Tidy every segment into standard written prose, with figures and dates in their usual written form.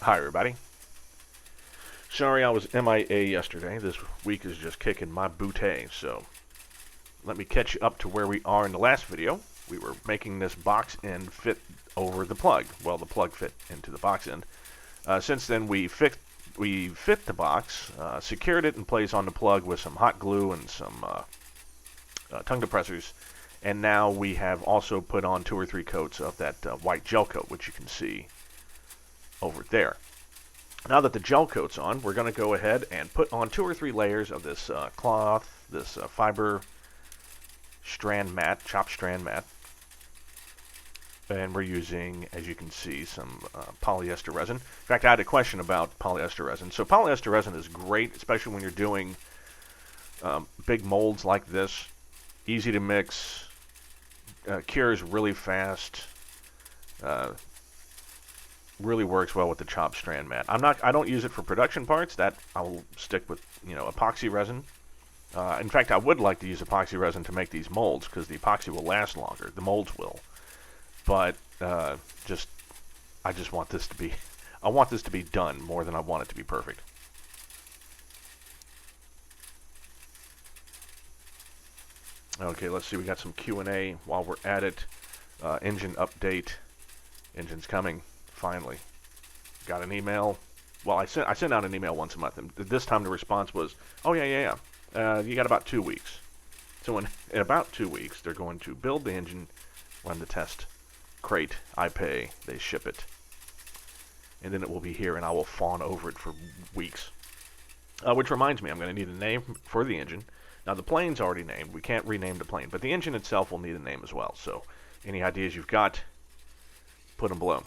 Hi everybody. Sorry I was MIA yesterday. This week is just kicking my booty, so let me catch you up to where we are in the last video. We were making this box end fit over the plug. Well, the plug fit into the box end. Since then we fit the box, secured it in place on the plug with some hot glue and some tongue depressors, and now we have also put on 2 or 3 coats of that white gel coat, which you can see over there. Now that the gel coat's on, we're going to go ahead and put on 2 or 3 layers of this cloth, this fiber strand mat, chopped strand mat. And we're using, as you can see, some polyester resin. In fact, I had a question about polyester resin. So polyester resin is great, especially when you're doing big molds like this. Easy to mix, cures really fast. Really works well with the chopped strand mat. I don't use it for production parts. That I'll stick with, epoxy resin. In fact, I would like to use epoxy resin to make these molds because the epoxy will last longer. The molds will. But I just want this to be I want this to be done more than I want it to be perfect. Okay, let's see. We got some Q&A while we're at it. Engine update. Engine's coming. Finally, got an email. Well, I send out an email once a month, and this time the response was, "Oh yeah. You got about 2 weeks." So in about 2 weeks, they're going to build the engine, run the test crate. I pay, they ship it, and then it will be here, and I will fawn over it for weeks. Which reminds me, I'm going to need a name for the engine. Now the plane's already named. We can't rename the plane, but the engine itself will need a name as well. So any ideas you've got, put them below.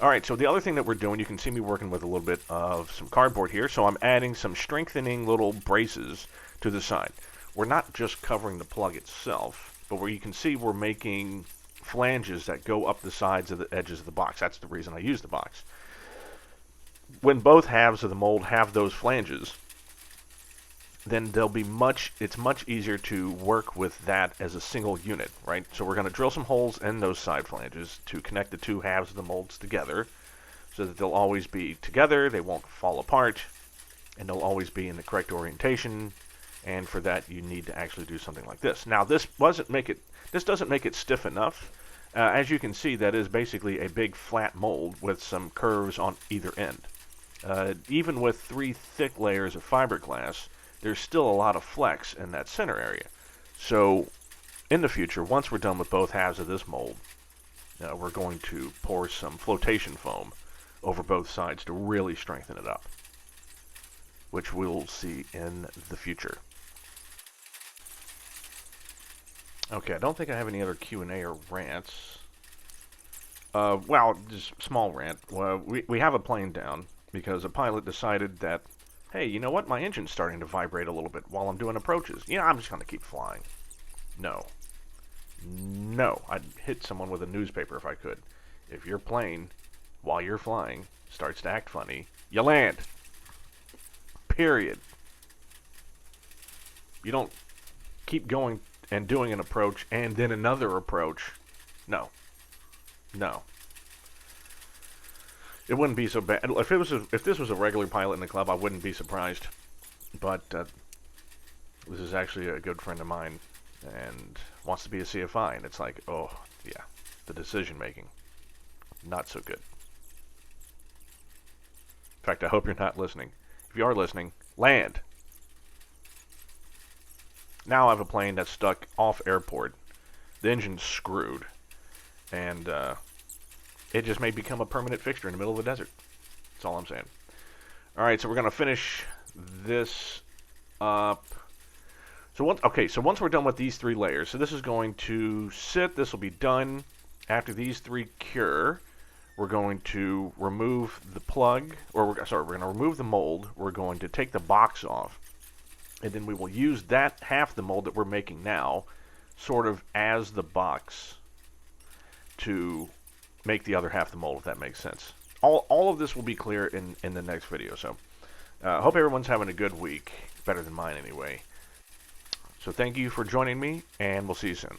Alright, so the other thing that we're doing, you can see me working with a little bit of some cardboard here, so I'm adding some strengthening little braces to the side. We're not just covering the plug itself, but where you can see we're making flanges that go up the sides of the edges of the box. That's the reason I use the box. When both halves of the mold have those flanges, then it's much easier to work with that as a single unit, right? So we're going to drill some holes in those side flanges to connect the 2 halves of the molds together so that they'll always be together, they won't fall apart, and they'll always be in the correct orientation. And for that, you need to actually do something like this. Now, this doesn't make it stiff enough. As you can see, that is basically a big flat mold with some curves on either end. Even with 3 thick layers of fiberglass, there's still a lot of flex in that center area. So in the future, once we're done with both halves of this mold, we're going to pour some flotation foam over both sides to really strengthen it up, which we'll see in the future. Okay, I don't think I have any other Q&A or rants. Well, just small rant. We have a plane down because a pilot decided that, hey, you know what? My engine's starting to vibrate a little bit while I'm doing approaches. I'm just going to keep flying. No. I'd hit someone with a newspaper if I could. If your plane, while you're flying, starts to act funny, you land. Period. You don't keep going and doing an approach and then another approach. No. It wouldn't be so bad. If this was a regular pilot in the club, I wouldn't be surprised. But this is actually a good friend of mine and wants to be a CFI. And it's like, oh, yeah, the decision making, not so good. In fact, I hope you're not listening. If you are listening, land. Now I have a plane that's stuck off airport. The engine's screwed. And it just may become a permanent fixture in the middle of the desert. That's all I'm saying. Alright, so we're going to finish this up. So once we're done with these 3 layers, so this is going to sit, this will be done. After these 3 cure, we're going to remove the plug, we're going to remove the mold. We're going to take the box off. And then we will use that half the mold that we're making now sort of as the box to make the other half the mold, if that makes sense. All of this will be clear in the next video. So hope everyone's having a good week. Better than mine anyway. So thank you for joining me, and we'll see you soon.